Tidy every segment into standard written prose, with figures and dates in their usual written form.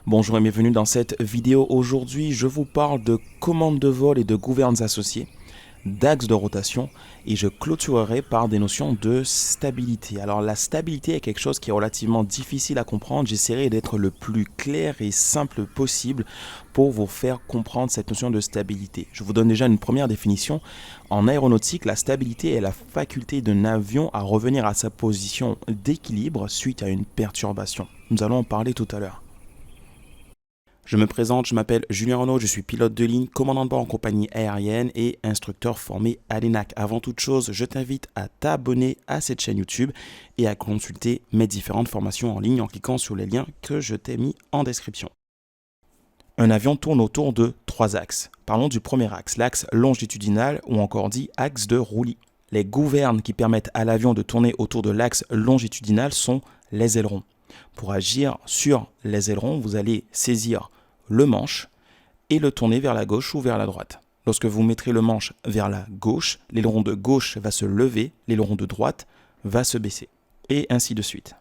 Bonjour et bienvenue dans cette vidéo. Aujourd'hui, je vous parle de commandes de vol et de gouvernes associées, d'axes de rotation et je clôturerai par des notions de stabilité. Alors la stabilité est quelque chose qui est relativement difficile à comprendre. J'essaierai d'être le plus clair et simple possible pour vous faire comprendre cette notion de stabilité. Je vous donne déjà une première définition. En aéronautique, la stabilité est la faculté d'un avion à revenir à sa position d'équilibre suite à une perturbation. Nous allons en parler tout à l'heure. Je me présente, je m'appelle Julien Renaud, je suis pilote de ligne, commandant de bord en compagnie aérienne et instructeur formé à l'ENAC. Avant toute chose, je t'invite à t'abonner à cette chaîne YouTube et à consulter mes différentes formations en ligne en cliquant sur les liens que je t'ai mis en description. Un avion tourne autour de 3 axes. Parlons du premier axe, l'axe longitudinal ou encore dit axe de roulis. Les gouvernes qui permettent à l'avion de tourner autour de l'axe longitudinal sont les ailerons. Pour agir sur les ailerons, vous allez saisir le manche et le tourner vers la gauche ou vers la droite. Lorsque vous mettrez le manche vers la gauche, l'aileron de gauche va se lever, l'aileron de droite va se baisser, et ainsi de suite.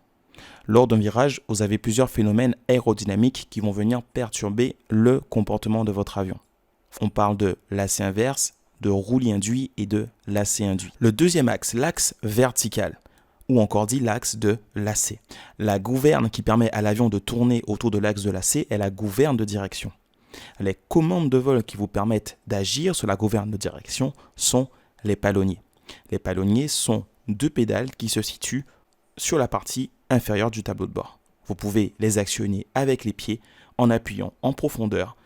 Lors d'un virage, vous avez plusieurs phénomènes aérodynamiques qui vont venir perturber le comportement de votre avion. On parle de lacet inverse, de roulis induit et de lacet induit. Le deuxième axe, l'axe vertical, ou encore dit l'axe de lacet. La gouverne qui permet à l'avion de tourner autour de l'axe de lacet est la gouverne de direction. Les commandes de vol qui vous permettent d'agir sur la gouverne de direction sont les palonniers. Les palonniers sont 2 pédales qui se situent sur la partie inférieure du tableau de bord. Vous pouvez les actionner avec les pieds en appuyant en profondeur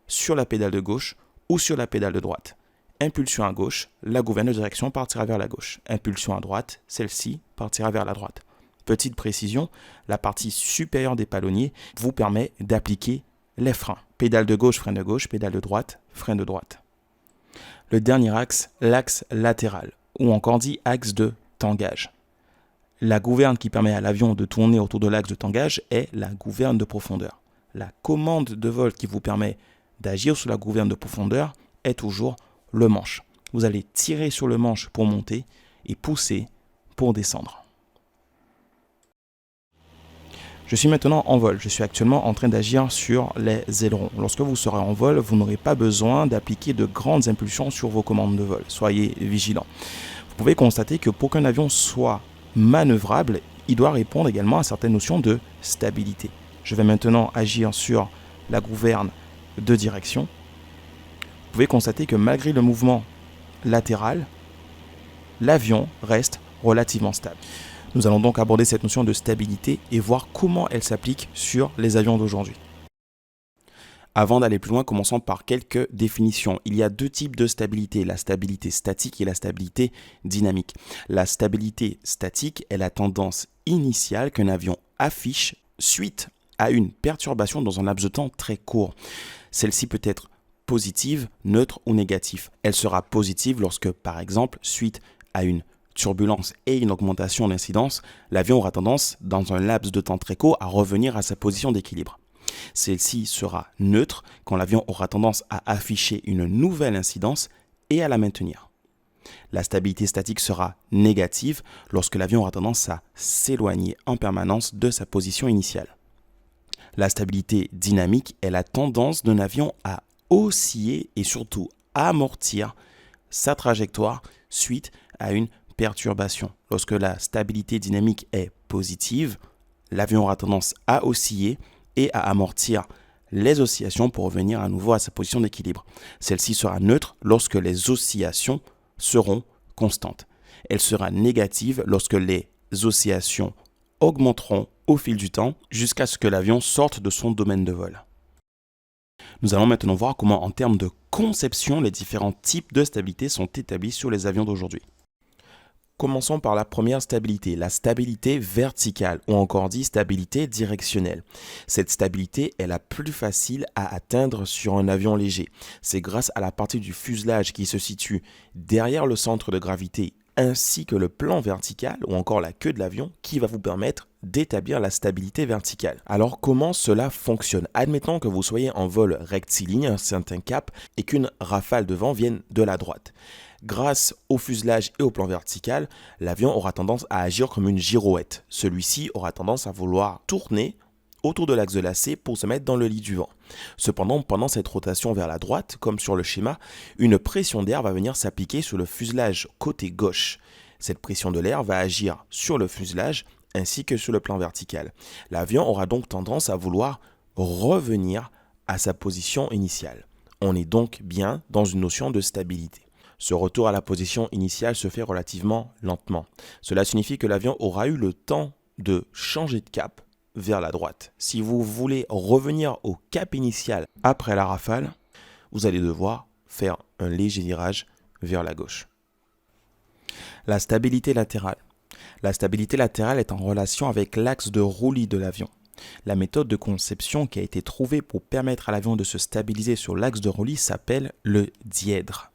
sur la pédale de gauche ou sur la pédale de droite. Impulsion à gauche, la gouverne de direction partira vers la gauche. Impulsion à droite, celle-ci partira vers la droite. Petite précision, la partie supérieure des palonniers vous permet d'appliquer les freins. Pédale de gauche, pédale de droite, frein de droite. Le dernier axe, l'axe latéral, ou encore dit axe de tangage. La gouverne qui permet à l'avion de tourner autour de l'axe de tangage est la gouverne de profondeur. La commande de vol qui vous permet d'agir sur la gouverne de profondeur est toujours le manche. Vous allez tirer sur le manche pour monter et pousser pour descendre. Je suis maintenant en vol. Je suis actuellement en train d'agir sur les ailerons. Lorsque vous serez en vol, vous n'aurez pas besoin d'appliquer de grandes impulsions sur vos commandes de vol. Soyez vigilants. Vous pouvez constater que pour qu'un avion soit manœuvrable, il doit répondre également à certaines notions de stabilité. Je vais maintenant agir sur la gouverne de direction. Vous pouvez constater que malgré le mouvement latéral, l'avion reste relativement stable. Nous allons donc aborder cette notion de stabilité et voir comment elle s'applique sur les avions d'aujourd'hui. Avant d'aller plus loin, commençons par quelques définitions. Il y a 2 types de stabilité, la stabilité statique et la stabilité dynamique. La stabilité statique est la tendance initiale qu'un avion affiche suite à une perturbation dans un laps de temps très court. Celle-ci peut être positive, neutre ou négative. Elle sera positive lorsque, par exemple, suite à une turbulence et une augmentation d'incidence, l'avion aura tendance, dans un laps de temps très court, à revenir à sa position d'équilibre. Celle-ci sera neutre quand l'avion aura tendance à afficher une nouvelle incidence et à la maintenir. La stabilité statique sera négative lorsque l'avion aura tendance à s'éloigner en permanence de sa position initiale. La stabilité dynamique est la tendance d'un avion à osciller et surtout amortir sa trajectoire suite à une perturbation. Lorsque la stabilité dynamique est positive, l'avion aura tendance à osciller et à amortir les oscillations pour revenir à nouveau à sa position d'équilibre. Celle-ci sera neutre lorsque les oscillations seront constantes. Elle sera négative lorsque les oscillations augmenteront au fil du temps jusqu'à ce que l'avion sorte de son domaine de vol. Nous allons maintenant voir comment, en termes de conception, les différents types de stabilité sont établis sur les avions d'aujourd'hui. Commençons par la première stabilité, la stabilité verticale, ou encore dit stabilité directionnelle. Cette stabilité est la plus facile à atteindre sur un avion léger. C'est grâce à la partie du fuselage qui se situe derrière le centre de gravité ainsi que le plan vertical ou encore la queue de l'avion qui va vous permettre d'établir la stabilité verticale. Alors comment cela fonctionne? Admettons que vous soyez en vol rectiligne, un certain cap, et qu'une rafale de vent vienne de la droite. Grâce au fuselage et au plan vertical, l'avion aura tendance à agir comme une girouette. Celui-ci aura tendance à vouloir tourner autour de l'axe de lacet pour se mettre dans le lit du vent. Cependant, pendant cette rotation vers la droite, comme sur le schéma, une pression d'air va venir s'appliquer sur le fuselage côté gauche. Cette pression de l'air va agir sur le fuselage ainsi que sur le plan vertical. L'avion aura donc tendance à vouloir revenir à sa position initiale. On est donc bien dans une notion de stabilité. Ce retour à la position initiale se fait relativement lentement. Cela signifie que l'avion aura eu le temps de changer de cap vers la droite. Si vous voulez revenir au cap initial après la rafale, vous allez devoir faire un léger virage vers la gauche. La stabilité latérale. La stabilité latérale est en relation avec l'axe de roulis de l'avion. La méthode de conception qui a été trouvée pour permettre à l'avion de se stabiliser sur l'axe de roulis s'appelle le dièdre.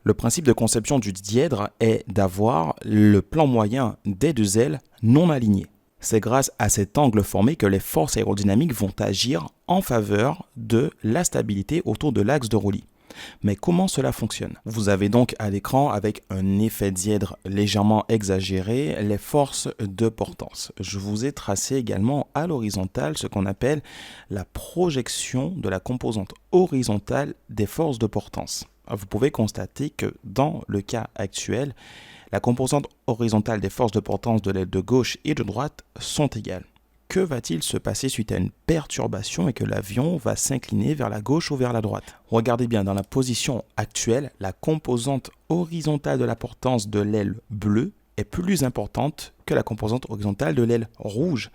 Le principe de conception du dièdre est d'avoir le plan moyen des deux ailes non aligné. C'est grâce à cet angle formé que les forces aérodynamiques vont agir en faveur de la stabilité autour de l'axe de roulis. Mais comment cela fonctionne? Vous avez donc à l'écran, avec un effet dièdre légèrement exagéré, les forces de portance. Je vous ai tracé également à l'horizontale ce qu'on appelle la projection de la composante horizontale des forces de portance. Vous pouvez constater que dans le cas actuel, la composante horizontale des forces de portance de l'aile de gauche et de droite sont égales. Que va-t-il se passer suite à une perturbation et que l'avion va s'incliner vers la gauche ou vers la droite? Regardez bien, dans la position actuelle, la composante horizontale de la portance de l'aile bleue est plus importante que la composante horizontale de l'aile rouge.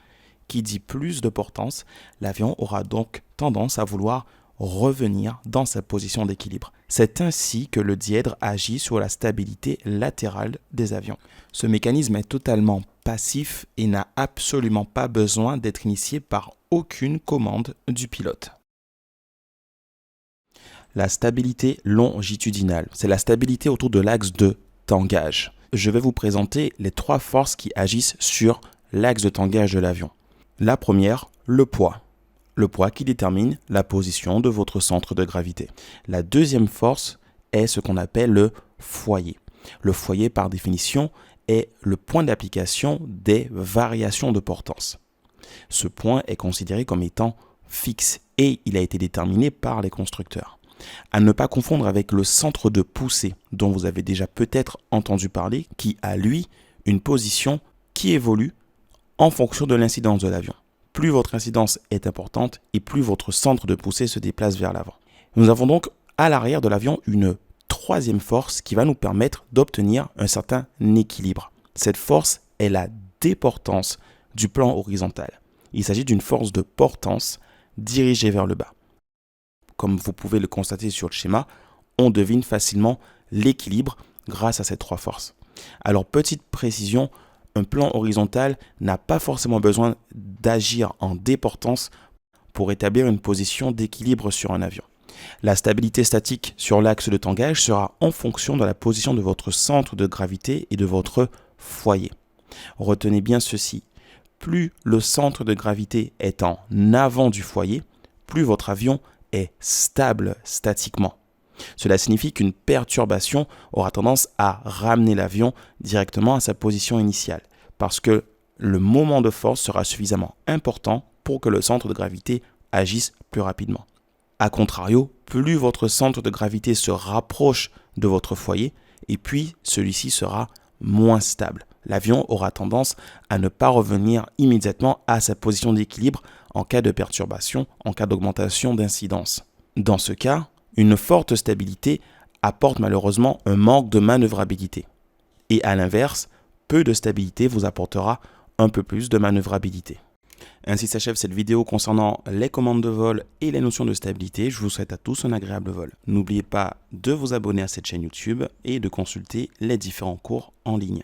Qui dit plus de portance, l'avion aura donc tendance à vouloir revenir dans sa position d'équilibre. C'est ainsi que le dièdre agit sur la stabilité latérale des avions. Ce mécanisme est totalement passif et n'a absolument pas besoin d'être initié par aucune commande du pilote. La stabilité longitudinale, c'est la stabilité autour de l'axe de tangage. Je vais vous présenter les trois forces qui agissent sur l'axe de tangage de l'avion. La première, le poids. Le poids qui détermine la position de votre centre de gravité. La deuxième force est ce qu'on appelle le foyer. Le foyer, par définition, est le point d'application des variations de portance. Ce point est considéré comme étant fixe et il a été déterminé par les constructeurs. À ne pas confondre avec le centre de poussée dont vous avez déjà peut-être entendu parler, qui a lui une position qui évolue en fonction de l'incidence de l'avion. Plus votre incidence est importante et plus votre centre de poussée se déplace vers l'avant. Nous avons donc à l'arrière de l'avion une troisième force qui va nous permettre d'obtenir un certain équilibre. Cette force est la déportance du plan horizontal. Il s'agit d'une force de portance dirigée vers le bas. Comme vous pouvez le constater sur le schéma, on devine facilement l'équilibre grâce à ces trois forces. Alors, petite précision, un plan horizontal n'a pas forcément besoin d'agir en déportance pour établir une position d'équilibre sur un avion. La stabilité statique sur l'axe de tangage sera en fonction de la position de votre centre de gravité et de votre foyer. Retenez bien ceci, plus le centre de gravité est en avant du foyer, plus votre avion est stable statiquement. Cela signifie qu'une perturbation aura tendance à ramener l'avion directement à sa position initiale, parce que le moment de force sera suffisamment important pour que le centre de gravité agisse plus rapidement. A contrario, plus votre centre de gravité se rapproche de votre foyer, et puis celui-ci sera moins stable. L'avion aura tendance à ne pas revenir immédiatement à sa position d'équilibre en cas de perturbation, en cas d'augmentation d'incidence. Dans ce cas, une forte stabilité apporte malheureusement un manque de manœuvrabilité. Et à l'inverse, peu de stabilité vous apportera un peu plus de manœuvrabilité. Ainsi s'achève cette vidéo concernant les commandes de vol et les notions de stabilité. Je vous souhaite à tous un agréable vol. N'oubliez pas de vous abonner à cette chaîne YouTube et de consulter les différents cours en ligne.